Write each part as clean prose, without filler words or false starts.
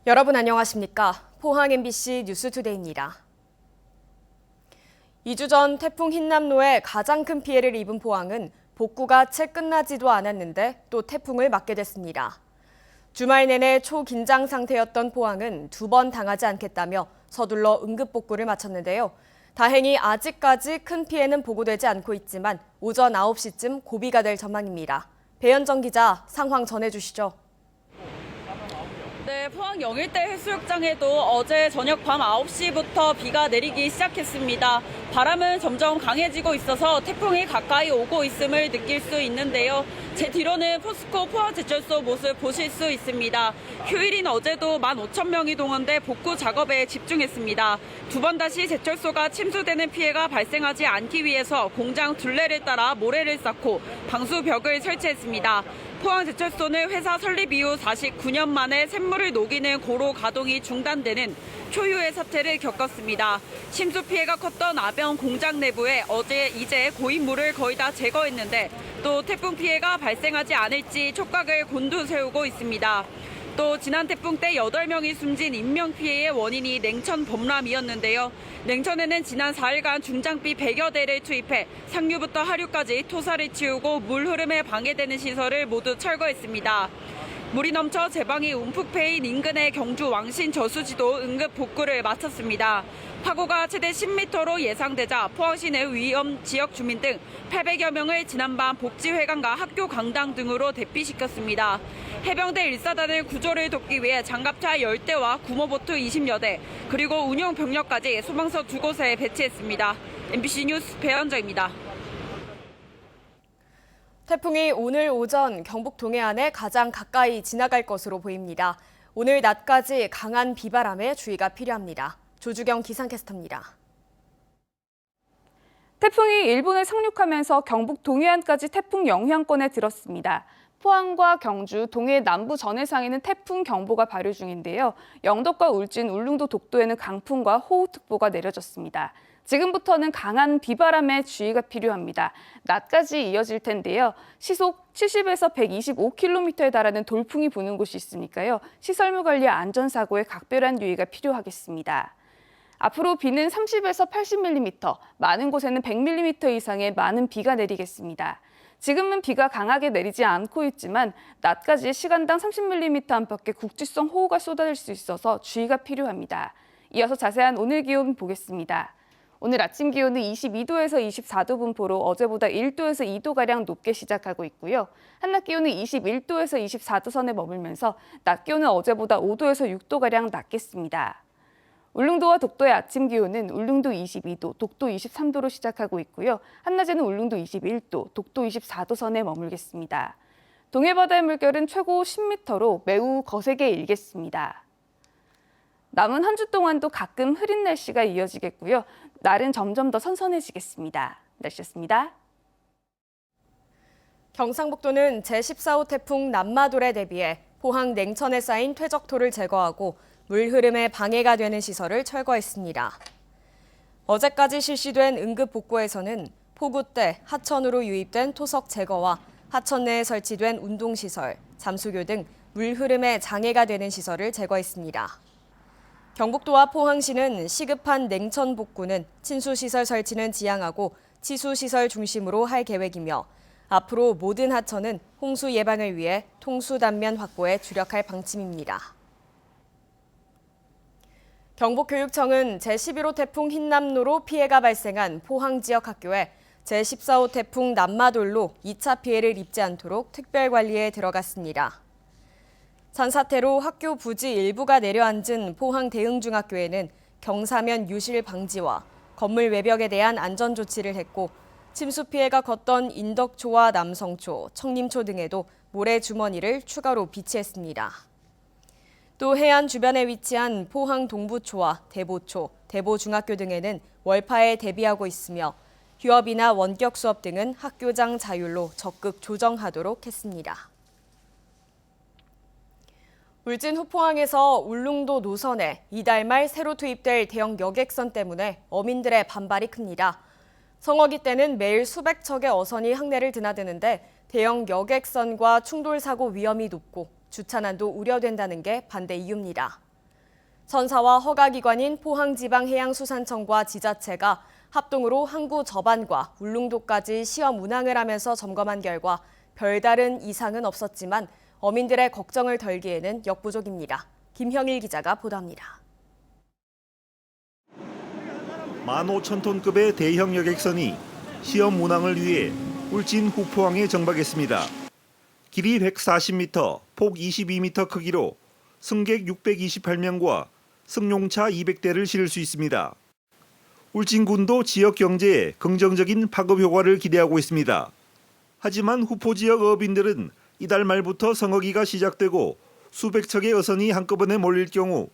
여러분 안녕하십니까? 포항 MBC 뉴스투데이입니다. 2주 전 태풍 흰남노에 가장 큰 피해를 입은 포항은 복구가 채 끝나지도 않았는데 또 태풍을 맞게 됐습니다. 주말 내내 초긴장 상태였던 포항은 2번 당하지 않겠다며 서둘러 응급복구를 마쳤는데요. 다행히 아직까지 큰 피해는 보고되지 않고 있지만 오전 9시쯤 고비가 될 전망입니다. 배현정 기자 상황 전해주시죠. 네, 포항 영일대 해수욕장에도 어제 저녁 밤 9시부터 비가 내리기 시작했습니다. 바람은 점점 강해지고 있어서 태풍이 가까이 오고 있음을 느낄 수 있는데요. 제 뒤로는 포스코 포항제철소 모습 보실 수 있습니다. 휴일인 어제도 15,000명이 동원돼 복구 작업에 집중했습니다. 2번 다시 제철소가 침수되는 피해가 발생하지 않기 위해서 공장 둘레를 따라 모래를 쌓고 방수벽을 설치했습니다. 포항제철소는 회사 설립 이후 49년 만에 샘물을 녹이는 고로 가동이 중단되는 초유의 사태를 겪었습니다. 침수 피해가 컸던 아변 공장 내부에 어제 이제 고인물을 거의 다 제거했는데 또 태풍 피해가 발생하지 않을지 촉각을 곤두세우고 있습니다. 또 지난 태풍 때 8명이 숨진 인명피해의 원인이 냉천 범람이었는데요. 냉천에는 지난 4일간 중장비 100여 대를 투입해 상류부터 하류까지 토사를 치우고 물 흐름에 방해되는 시설을 모두 철거했습니다. 물이 넘쳐 제방이 움푹 패인 인근의 경주 왕신 저수지도 응급 복구를 마쳤습니다. 파고가 최대 10m로 예상되자 포항시내 위험 지역 주민 등 800여 명을 지난밤 복지회관과 학교 강당 등으로 대피시켰습니다. 해병대 1사단을 구조를 돕기 위해 장갑차 10대와 구모보트 20여 대, 그리고 운용 병력까지 소방서 2곳에 배치했습니다. MBC 뉴스 배현정입니다. 태풍이 오늘 오전 경북 동해안에 가장 가까이 지나갈 것으로 보입니다. 오늘 낮까지 강한 비바람에 주의가 필요합니다. 조주경 기상캐스터입니다. 태풍이 일본에 상륙하면서 경북 동해안까지 태풍 영향권에 들었습니다. 포항과 경주, 동해 남부 전해상에는 태풍 경보가 발효 중인데요. 영덕과 울진, 울릉도, 독도에는 강풍과 호우특보가 내려졌습니다. 지금부터는 강한 비바람에 주의가 필요합니다. 낮까지 이어질 텐데요. 시속 70에서 125km에 달하는 돌풍이 부는 곳이 있으니까요. 시설물 관리와 안전사고에 각별한 유의가 필요하겠습니다. 앞으로 비는 30에서 80mm, 많은 곳에는 100mm 이상의 많은 비가 내리겠습니다. 지금은 비가 강하게 내리지 않고 있지만 낮까지 시간당 30mm 안팎의 국지성 호우가 쏟아질 수 있어서 주의가 필요합니다. 이어서 자세한 오늘 기온 보겠습니다. 오늘 아침 기온은 22도에서 24도 분포로 어제보다 1도에서 2도가량 높게 시작하고 있고요. 한낮 기온은 21도에서 24도 선에 머물면서 낮 기온은 어제보다 5도에서 6도가량 낮겠습니다. 울릉도와 독도의 아침 기온은 울릉도 22도, 독도 23도로 시작하고 있고요. 한낮에는 울릉도 21도, 독도 24도 선에 머물겠습니다. 동해바다의 물결은 최고 10m로 매우 거세게 일겠습니다. 남은 한 주 동안도 가끔 흐린 날씨가 이어지겠고요. 날은 점점 더 선선해지겠습니다. 날씨였습니다. 경상북도는 제14호 태풍 남마돌에 대비해 포항 냉천에 쌓인 퇴적토를 제거하고 물 흐름에 방해가 되는 시설을 철거했습니다. 어제까지 실시된 응급 복구에서는 폭우 때 하천으로 유입된 토석 제거와 하천 내에 설치된 운동시설, 잠수교 등 물 흐름에 장애가 되는 시설을 제거했습니다. 경북도와 포항시는 시급한 냉천 복구는 친수시설 설치는 지양하고 치수시설 중심으로 할 계획이며 앞으로 모든 하천은 홍수 예방을 위해 통수 단면 확보에 주력할 방침입니다. 경북교육청은 제11호 태풍 흰남노로 피해가 발생한 포항 지역 학교에 제14호 태풍 남마돌로 2차 피해를 입지 않도록 특별관리에 들어갔습니다. 산사태로 학교 부지 일부가 내려앉은 포항 대흥중학교에는 경사면 유실 방지와 건물 외벽에 대한 안전 조치를 했고 침수 피해가 컸던 인덕초와 남성초, 청림초 등에도 모래 주머니를 추가로 비치했습니다. 또 해안 주변에 위치한 포항 동부초와 대보초, 대보중학교 등에는 월파에 대비하고 있으며 휴업이나 원격 수업 등은 학교장 자율로 적극 조정하도록 했습니다. 울진 후포항에서 울릉도 노선에 이달 말 새로 투입될 대형 여객선 때문에 어민들의 반발이 큽니다. 성어기 때는 매일 수백 척의 어선이 항내를 드나드는데 대형 여객선과 충돌 사고 위험이 높고 주차난도 우려된다는 게 반대 이유입니다. 선사와 허가기관인 포항지방해양수산청과 지자체가 합동으로 항구 저반과 울릉도까지 시험 운항을 하면서 점검한 결과 별다른 이상은 없었지만 어민들의 걱정을 덜기에는 역부족입니다. 김형일 기자가 보도합니다. 15,000톤급의 대형 여객선이 시험 운항을 위해 울진 후포항에 정박했습니다. 길이 140m, 폭 22m 크기로 승객 628명과 승용차 200대를 실을 수 있습니다. 울진군도 지역 경제에 긍정적인 파급 효과를 기대하고 있습니다. 하지만 후포 지역 어민들은 이달 말부터 성어기가 시작되고 수백 척의 어선이 한꺼번에 몰릴 경우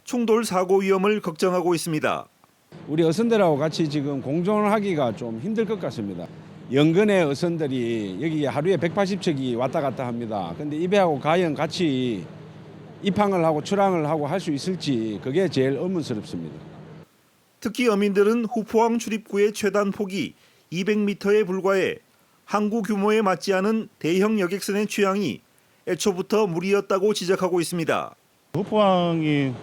충돌 사고 위험을 걱정하고 있습니다. 우리 어선들하고 같이 지금 공존을 하기가 좀 힘들 것 같습니다. 연근의 어선들이 여기 하루에 180척이 왔다 갔다 합니다. 근데 이 배하고 과연 같이 입항을 하고 출항을 하고 할 수 있을지 그게 제일 의문스럽습니다. 특히 어민들은 후포항 출입구의 최단 폭이 200m에 불과해 항구 규모에 맞지 않은 대형 여객선의 취향이 애초부터 무리였다고 지적하고 있습니다. 후포항이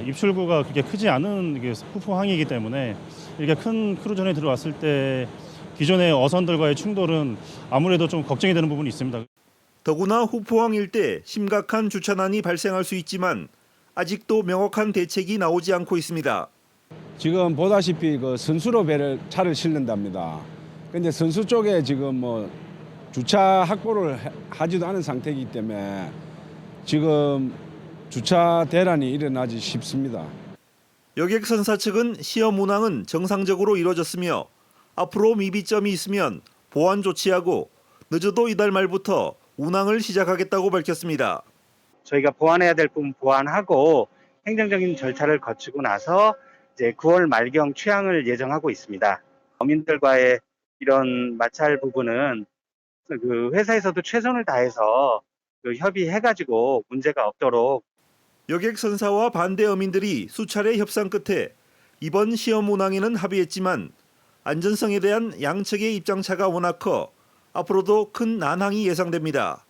입출구가 그렇게 크지 않은 후포항이기 때문에 이렇게 큰 크루전에 들어왔을 때 기존의 어선들과의 충돌은 아무래도 좀 걱정이 되는 부분이 있습니다. 더구나 후포항 일대 심각한 주차난이 발생할 수 있지만 아직도 명확한 대책이 나오지 않고 있습니다. 지금 보다시피 그 선수로 차를 실는답니다. 근데 선수 쪽에 지금 주차 확보를 하지도 않은 상태이기 때문에 지금 주차 대란이 일어나지 쉽습니다. 여객선사 측은 시험 운항은 정상적으로 이루어졌으며 앞으로 미비점이 있으면 보완 조치하고 늦어도 이달 말부터 운항을 시작하겠다고 밝혔습니다. 저희가 보완해야 될 부분 보완하고 행정적인 절차를 거치고 나서 이제 9월 말경 취항을 예정하고 있습니다. 어민들과의 이런 마찰 부분은 그 회사에서도 최선을 다해서 협의해가지고 문제가 없도록. 여객선사와 반대 어민들이 수차례 협상 끝에 이번 시험 운항에는 합의했지만 안전성에 대한 양측의 입장차가 워낙 커 앞으로도 큰 난항이 예상됩니다.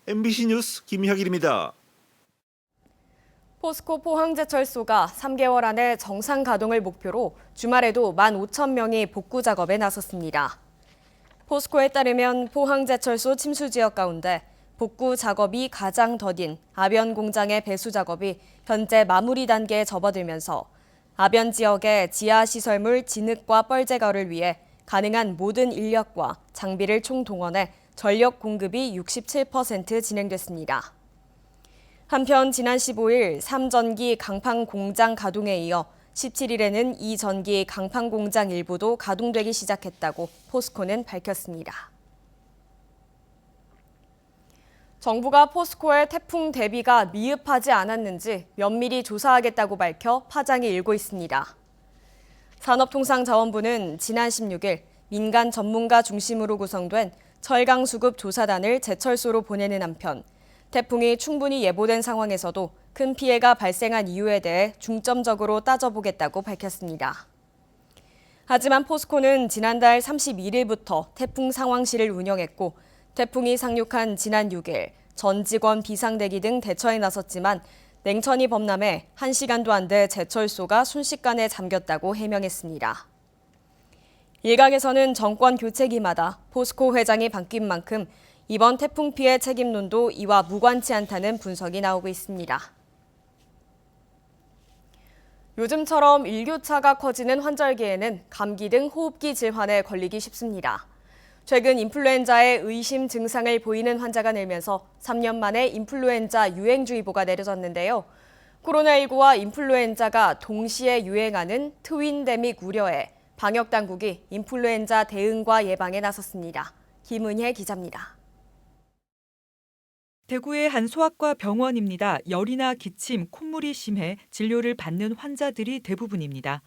MBC 뉴스 김혁일입니다. 포스코 포항제철소가 3개월 안에 정상 가동을 목표로 주말에도 15,000명이 복구 작업에 나섰습니다. 포스코에 따르면 포항제철소 침수 지역 가운데 복구 작업이 가장 더딘 아변 공장의 배수 작업이 현재 마무리 단계에 접어들면서 아변 지역의 지하 시설물 진흙과 뻘 제거를 위해 가능한 모든 인력과 장비를 총동원해 전력 공급이 67% 진행됐습니다. 한편 지난 15일 3전기 강판 공장 가동에 이어 17일에는 2전기 강판 공장 일부도 가동되기 시작했다고 포스코는 밝혔습니다. 정부가 포스코의 태풍 대비가 미흡하지 않았는지 면밀히 조사하겠다고 밝혀 파장이 일고 있습니다. 산업통상자원부는 지난 16일 민간 전문가 중심으로 구성된 철강수급 조사단을 제철소로 보내는 한편 태풍이 충분히 예보된 상황에서도 큰 피해가 발생한 이유에 대해 중점적으로 따져보겠다고 밝혔습니다. 하지만 포스코는 지난달 31일부터 태풍 상황실을 운영했고 태풍이 상륙한 지난 6일 전 직원 비상대기 등 대처에 나섰지만 냉천이 범람해 1시간도 안 돼 제철소가 순식간에 잠겼다고 해명했습니다. 일각에서는 정권 교체기마다 포스코 회장이 바뀐 만큼 이번 태풍 피해 책임론도 이와 무관치 않다는 분석이 나오고 있습니다. 요즘처럼 일교차가 커지는 환절기에는 감기 등 호흡기 질환에 걸리기 쉽습니다. 최근 인플루엔자의 의심 증상을 보이는 환자가 늘면서 3년 만에 인플루엔자 유행주의보가 내려졌는데요. 코로나19와 인플루엔자가 동시에 유행하는 트윈데믹 우려에 방역당국이 인플루엔자 대응과 예방에 나섰습니다. 김은혜 기자입니다. 대구의 한 소아과 병원입니다. 열이나 기침, 콧물이 심해 진료를 받는 환자들이 대부분입니다.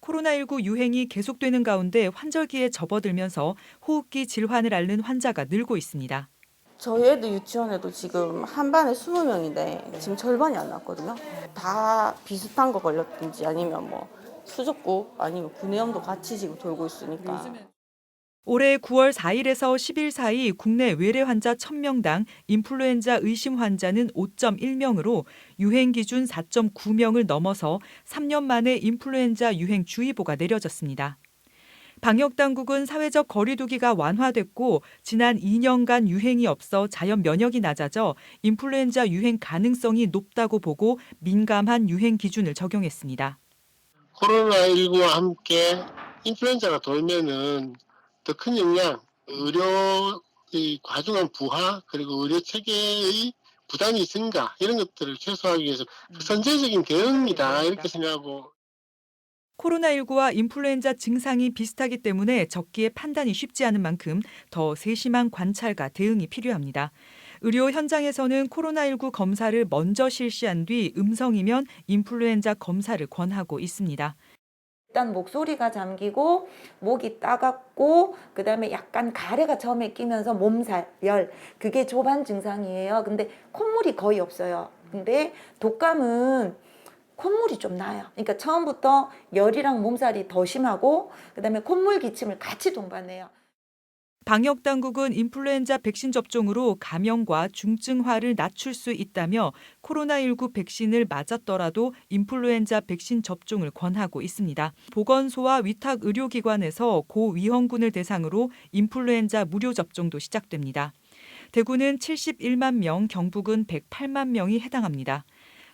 코로나19 유행이 계속되는 가운데 환절기에 접어들면서 호흡기 질환을 앓는 환자가 늘고 있습니다. 저희 애들 유치원에도 지금 한 반에 20명인데 지금 절반이 안 났거든요. 다 비슷한 거 걸렸든지 아니면 수족구 아니면 구내염도 같이 지금 돌고 있으니까. 올해 9월 4일에서 10일 사이 국내 외래 환자 1000명당 인플루엔자 의심 환자는 5.1명으로 유행 기준 4.9명을 넘어서 3년 만에 인플루엔자 유행 주의보가 내려졌습니다. 방역 당국은 사회적 거리 두기가 완화됐고 지난 2년간 유행이 없어 자연 면역이 낮아져 인플루엔자 유행 가능성이 높다고 보고 민감한 유행 기준을 적용했습니다. 코로나19와 함께 인플루엔자가 돌면은 더 큰 영향, 의료의 과중한 부하, 그리고 의료 체계의 부담이 증가, 이런 것들을 최소화하기 위해서 선제적인 대응입니다. 이렇게 생각하고. 코로나19와 인플루엔자 증상이 비슷하기 때문에 적기에 판단이 쉽지 않은 만큼 더 세심한 관찰과 대응이 필요합니다. 의료 현장에서는 코로나19 검사를 먼저 실시한 뒤 음성이면 인플루엔자 검사를 권하고 있습니다. 일단 목소리가 잠기고 목이 따갑고 그다음에 약간 가래가 처음에 끼면서 몸살, 열, 그게 조반 증상이에요. 근데 콧물이 거의 없어요. 근데 독감은 콧물이 좀 나요. 그러니까 처음부터 열이랑 몸살이 더 심하고 그다음에 콧물 기침을 같이 동반해요. 방역 당국은 인플루엔자 백신 접종으로 감염과 중증화를 낮출 수 있다며 코로나19 백신을 맞았더라도 인플루엔자 백신 접종을 권하고 있습니다. 보건소와 위탁 의료기관에서 고위험군을 대상으로 인플루엔자 무료 접종도 시작됩니다. 대구는 71만 명, 경북은 108만 명이 해당합니다.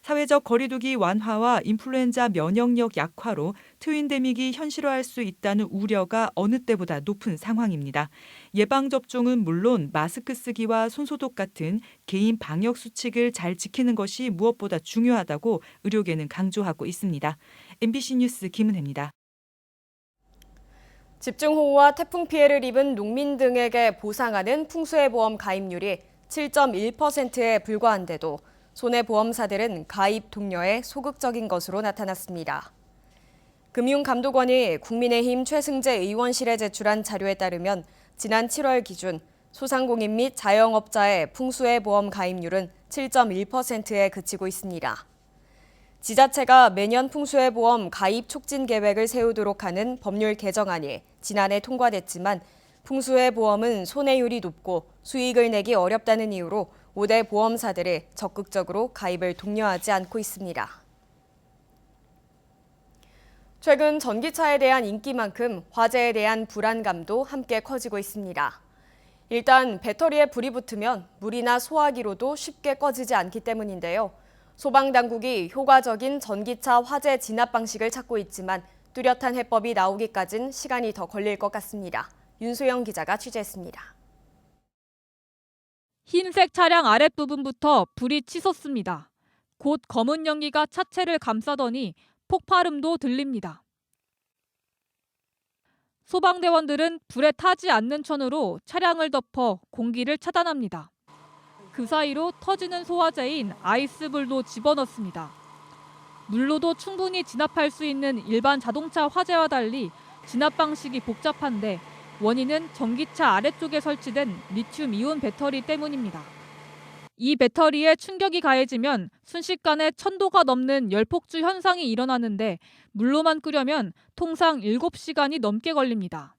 사회적 거리두기 완화와 인플루엔자 면역력 약화로 트윈데믹이 현실화할 수 있다는 우려가 어느 때보다 높은 상황입니다. 예방접종은 물론 마스크 쓰기와 손소독 같은 개인 방역 수칙을 잘 지키는 것이 무엇보다 중요하다고 의료계는 강조하고 있습니다. MBC 뉴스 김은혜입니다. 집중호우와 태풍 피해를 입은 농민 등에게 보상하는 풍수해보험 가입률이 7.1%에 불과한데도 손해보험사들은 가입 독려에 소극적인 것으로 나타났습니다. 금융감독원이 국민의힘 최승재 의원실에 제출한 자료에 따르면 지난 7월 기준 소상공인 및 자영업자의 풍수해보험 가입률은 7.1%에 그치고 있습니다. 지자체가 매년 풍수해보험 가입 촉진 계획을 세우도록 하는 법률 개정안이 지난해 통과됐지만 풍수해보험은 손해율이 높고 수익을 내기 어렵다는 이유로 5대 보험사들이 적극적으로 가입을 독려하지 않고 있습니다. 최근 전기차에 대한 인기만큼 화재에 대한 불안감도 함께 커지고 있습니다. 일단 배터리에 불이 붙으면 물이나 소화기로도 쉽게 꺼지지 않기 때문인데요. 소방당국이 효과적인 전기차 화재 진압 방식을 찾고 있지만 뚜렷한 해법이 나오기까진 시간이 더 걸릴 것 같습니다. 윤소영 기자가 취재했습니다. 흰색 차량 아랫부분부터 불이 치솟습니다. 곧 검은 연기가 차체를 감싸더니 폭발음도 들립니다. 소방대원들은 불에 타지 않는 천으로 차량을 덮어 공기를 차단합니다. 그 사이로 터지는 소화제인 아이스불도 집어넣습니다. 물로도 충분히 진압할 수 있는 일반 자동차 화재와 달리 진압 방식이 복잡한데 원인은 전기차 아래쪽에 설치된 리튬이온 배터리 때문입니다. 이 배터리에 충격이 가해지면 순식간에 1000도가 넘는 열폭주 현상이 일어나는데 물로만 끓여면 통상 7시간이 넘게 걸립니다.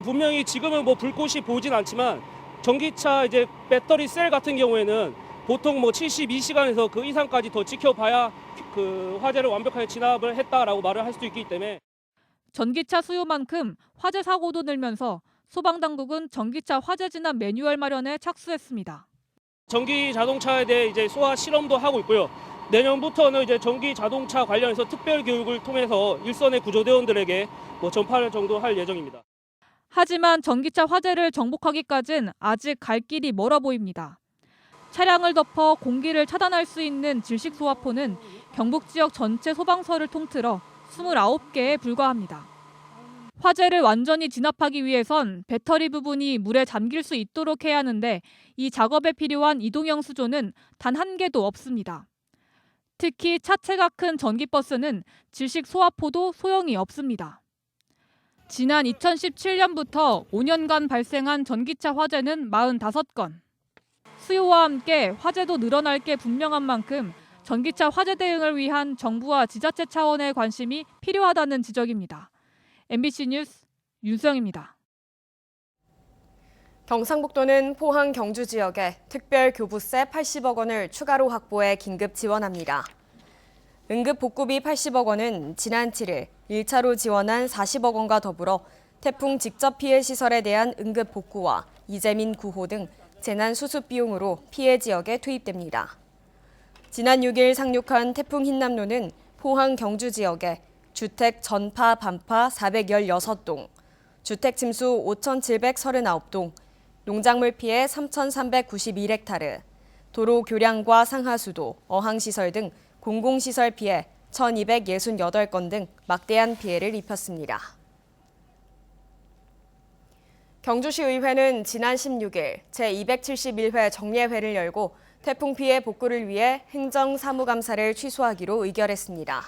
분명히 지금은 불꽃이 보이진 않지만 전기차 배터리 셀 같은 경우에는 보통 72시간에서 그 이상까지 더 지켜봐야 그 화재를 완벽하게 진압을 했다라고 말을 할 수도 있기 때문에 전기차 수요만큼 화재 사고도 늘면서 소방당국은 전기차 화재 진압 매뉴얼 마련에 착수했습니다. 전기 자동차에 대해 소화 실험도 하고 있고요. 내년부터는 전기 자동차 관련해서 특별 교육을 통해서 일선의 구조대원들에게 전파를 정도 할 예정입니다. 하지만 전기차 화재를 정복하기까진 아직 갈 길이 멀어 보입니다. 차량을 덮어 공기를 차단할 수 있는 질식 소화포는 경북 지역 전체 소방서를 통틀어 29개에 불과합니다. 화재를 완전히 진압하기 위해선 배터리 부분이 물에 잠길 수 있도록 해야 하는데 이 작업에 필요한 이동형 수조는 단 한 개도 없습니다. 특히 차체가 큰 전기버스는 질식 소화포도 소용이 없습니다. 지난 2017년부터 5년간 발생한 전기차 화재는 45건. 수요와 함께 화재도 늘어날 게 분명한 만큼 전기차 화재 대응을 위한 정부와 지자체 차원의 관심이 필요하다는 지적입니다. MBC 뉴스 윤수영입니다. 경상북도는 포항 경주 지역에 특별 교부세 80억 원을 추가로 확보해 긴급 지원합니다. 응급 복구비 80억 원은 지난 7일 1차로 지원한 40억 원과 더불어 태풍 직접 피해 시설에 대한 응급 복구와 이재민 구호 등 재난 수습 비용으로 피해 지역에 투입됩니다. 지난 6일 상륙한 태풍 흰남노는 포항 경주 지역에 주택 전파, 반파 416동, 주택 침수 5,739동, 농작물 피해 3,391헥타르, 도로 교량과 상하수도, 어항시설 등 공공시설 피해 1,268건 등 막대한 피해를 입혔습니다. 경주시 의회는 지난 16일 제271회 정례회를 열고 태풍 피해 복구를 위해 행정사무감사를 취소하기로 의결했습니다.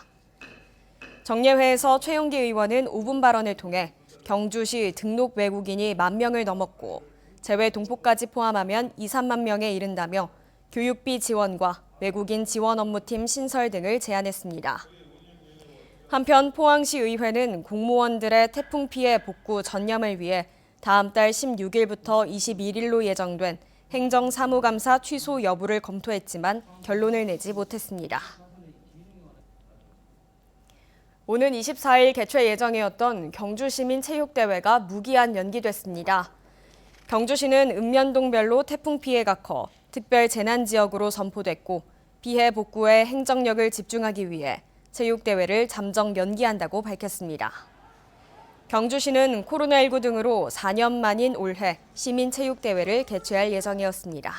정례회에서 최용기 의원은 5분 발언을 통해 경주시 등록 외국인이 10,000명을 넘었고 재외 동포까지 포함하면 2, 3만 명에 이른다며 교육비 지원과 외국인 지원 업무팀 신설 등을 제안했습니다. 한편 포항시 의회는 공무원들의 태풍 피해 복구 전념을 위해 다음 달 16일부터 21일로 예정된 행정사무감사 취소 여부를 검토했지만 결론을 내지 못했습니다. 오는 24일 개최 예정이었던 경주시민체육대회가 무기한 연기됐습니다. 경주시는 읍면동별로 태풍 피해가 커 특별 재난지역으로 선포됐고 피해 복구에 행정력을 집중하기 위해 체육대회를 잠정 연기한다고 밝혔습니다. 경주시는 코로나19 등으로 4년 만인 올해 시민체육대회를 개최할 예정이었습니다.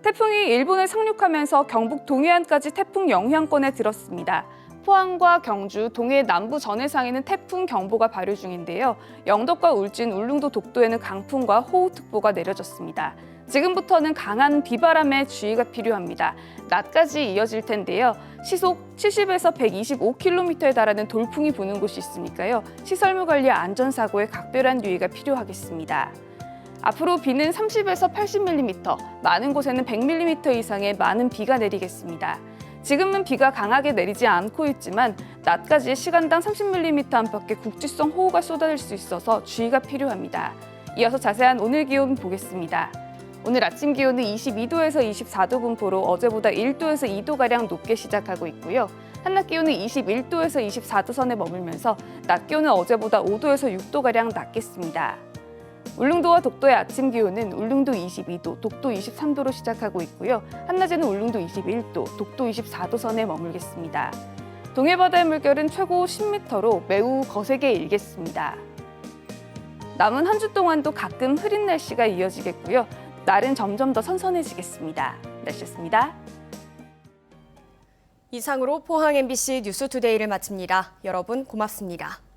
태풍이 일본에 상륙하면서 경북 동해안까지 태풍 영향권에 들었습니다. 포항과 경주, 동해 남부 전해상에는 태풍 경보가 발효 중인데요. 영덕과 울진, 울릉도, 독도에는 강풍과 호우특보가 내려졌습니다. 지금부터는 강한 비바람에 주의가 필요합니다. 낮까지 이어질 텐데요. 시속 70에서 125km에 달하는 돌풍이 부는 곳이 있으니까요. 시설물 관리 안전사고에 각별한 유의가 필요하겠습니다. 앞으로 비는 30에서 80mm, 많은 곳에는 100mm 이상의 많은 비가 내리겠습니다. 지금은 비가 강하게 내리지 않고 있지만 낮까지 시간당 30mm 안팎의 국지성 호우가 쏟아질 수 있어서 주의가 필요합니다. 이어서 자세한 오늘 기온 보겠습니다. 오늘 아침 기온은 22도에서 24도 분포로 어제보다 1도에서 2도가량 높게 시작하고 있고요. 한낮 기온은 21도에서 24도 선에 머물면서 낮 기온은 어제보다 5도에서 6도가량 낮겠습니다. 울릉도와 독도의 아침 기온은 울릉도 22도, 독도 23도로 시작하고 있고요. 한낮에는 울릉도 21도, 독도 24도 선에 머물겠습니다. 동해바다의 물결은 최고 10m로 매우 거세게 일겠습니다. 남은 한 주 동안도 가끔 흐린 날씨가 이어지겠고요. 날은 점점 더 선선해지겠습니다. 날씨였습니다. 이상으로 포항 MBC 뉴스투데이를 마칩니다. 여러분 고맙습니다.